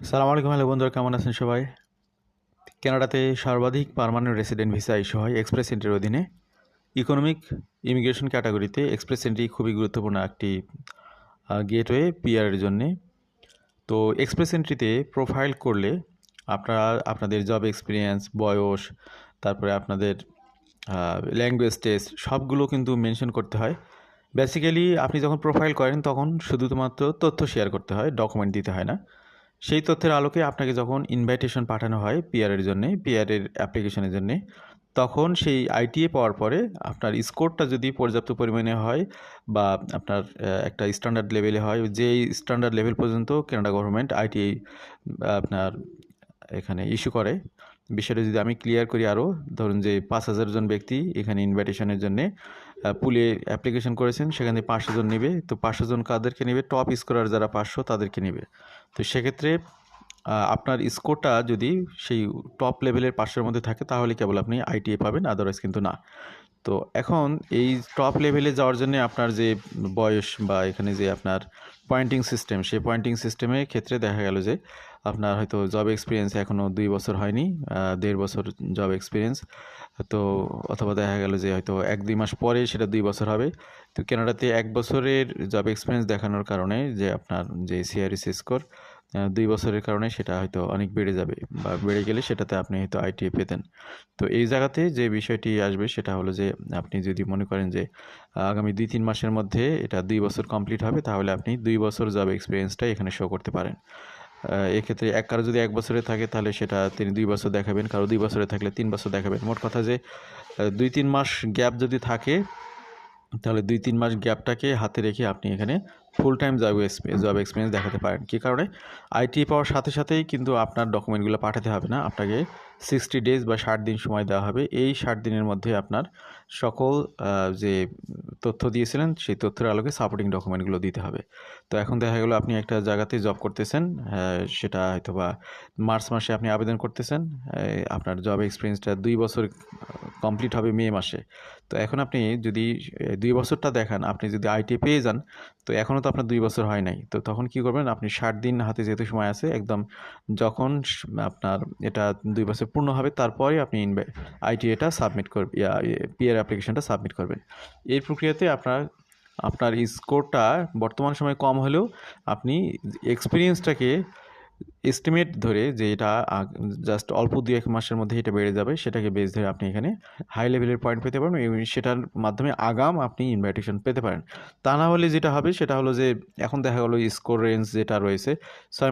সালাম আলাইকুম, হ্যালো বন্ধুরা, কেমন আছেন সবাই? কানাডাতে সর্বাধিক পার্মানেন্ট রেসিডেন্ট ভিসা ইস্যু হয় এক্সপ্রেস এন্ট্রির অধীনে। ইকোনমিক ইমিগ্রেশন ক্যাটাগরিতে এক্সপ্রেস এন্ট্রি খুবই গুরুত্বপূর্ণ একটি গেটওয়ে পিআরের জন্যে। তো এক্সপ্রেস এন্ট্রিতে প্রোফাইল করলে আপনারা আপনাদের জব এক্সপিরিয়েন্স, বয়স, তারপরে আপনাদের ল্যাঙ্গুয়েজ টেস্ট সবগুলো কিন্তু মেনশন করতে হয়। বেসিক্যালি আপনি যখন প্রোফাইল করেন তখন শুধুমাত্র তথ্য শেয়ার করতে হয়, ডকুমেন্ট দিতে হয় না। সেই তথ্যের আলোকে আপনাকে যখন ইনভাইটেশন পাঠানো হয় পিআরের জন্যে, পিআরের অ্যাপ্লিকেশনের জন্যে, তখন সেই আইটিএ পাওয়ার পরে আপনার স্কোরটা যদি পর্যাপ্ত পরিমাণে হয় বা আপনার একটা স্ট্যান্ডার্ড লেভেলে হয়, যেই স্ট্যান্ডার্ড লেভেল পর্যন্ত কানাডা গভর্নমেন্ট আইটিআই আপনার এখানে ইস্যু করে। বিষয়টা যদি আমি ক্লিয়ার করি আরও, ধরুন যে 5,000 জন ব্যক্তি এখানে ইনভাইটেশনের জন্যে পুলে অ্যাপ্লিকেশন করেছেন, সেখানে 500 জন নেবে। তো 500 জন কাদেরকে নেবে? টপ স্কোরার যারা 500 তাদেরকে নেবে। তো সেক্ষেত্রে আপনার স্কোরটা যদি সেই টপ লেভেলের 500-এর মধ্যে থাকে তাহলে কেবল আপনি আইটিএ পাবেন, আদারওয়াইজ কিন্তু না। তো এখন এই টপ লেভেলে যাওয়ার জন্য আপনার যে বয়স বা এখানে যে আপনার পয়েন্টিং সিস্টেম, সেই পয়েন্টিং সিস্টেমের ক্ষেত্রে দেখা গেল যে আপনার হয়তো জব এক্সপিরিয়েন্স এখনও 2 বছর হয়নি, 1.5 বছর জব এক্সপিরিয়েন্স। তো অথবা দেখা গেল যে হয়তো 1-2 মাস পরে সেটা 2 বছর হবে। তো কানাডাতে 1 বছরের জব এক্সপিরিয়েন্স দেখানোর কারণে যে আপনার যে সিআরএস স্কোর 2 বছরের কারণে সেটা হয়তো অনেক বেড়ে যাবে, বা বেড়ে গেলে সেটাতে আপনি হয়তো আইটিএ পেতেন। তো এই জায়গাতে যে বিষয়টি আসবে সেটা হলো যে আপনি যদি মনে করেন যে আগামী 2-3 মাসের মধ্যে এটা 2 বছর কমপ্লিট হবে, তাহলে আপনি 2 বছর জব এক্সপিরিয়েন্সটা এখানে শো করতে পারেন। এক্ষেত্রে কারো যদি 1 বছরে থাকে তাহলে সেটা তিনি 2 বছর দেখাবেন, কারো 2 বছরে থাকলে 3 বছর দেখাবেন। মোট কথা যে 2-3 মাস গ্যাপ যদি থাকে তাহলে 2-3 মাস গ্যাপটাকে হাতে রেখে আপনি এখানে ফুল টাইম জব এক্সপিরিয়েন্স দেখাতে পারেন। কী কারণে? আইটিএ পাওয়ার সাথে সাথেই কিন্তু আপনার ডকুমেন্টগুলো পাঠাতে হবে না, আপনাকে 60 ডেজ বা 60 দিন সময় দেওয়া হবে। এই 60 দিনের মধ্যে আপনার সকল যে তথ্য দিয়েছিলেন সেই তথ্যের আলোকে সাপোর্টিং ডকুমেন্টগুলো দিতে হবে। তো এখন দেখা গেলো আপনি একটা জায়গাতে জব করতেছেন, সেটা হয়তোবা মার্চ মাসে আপনি আবেদন করতেছেন, আপনার জব এক্সপিরিয়েন্সটা 2 বছর কমপ্লিট হবে মে মাসে। তো এখন আপনি যদি 2 বছরটা দেখান, আপনি যদি আইটিএ পেয়ে যান, তো এখনও তো আপনার 2 বছর হয় নাই। তো তখন কী করবেন? আপনি 60 দিন হাতে যেহেতু সময় আছে, একদম যখন আপনার এটা 2 বছর পূর্ণ হবে তারপরেই আপনি আইটিএটা সাবমিট করবেন, পিআর অ্যাপ্লিকেশনটা সাবমিট করবেন। এই প্রক্রিয়াতে আপনার স্কোরটা বর্তমান সময়ে কম হলেও আপনি এক্সপিরিয়েন্সটাকে এস্টিমেট ধরে যে এটা জাস্ট অল্প 2-1 মাসের মধ্যে এটা বেড়ে যাবে, সেটাকে বেস ধরে আপনি এখানে হাই লেভেলের পয়েন্ট পেতে পারেন এবং সেটার মাধ্যমে আগাম আপনি ইনভাইটেশন পেতে পারেন। তা না হলে যেটা হবে সেটা হলো যে এখন দেখা গেলো স্কোর রেঞ্জ যেটা রয়েছে 6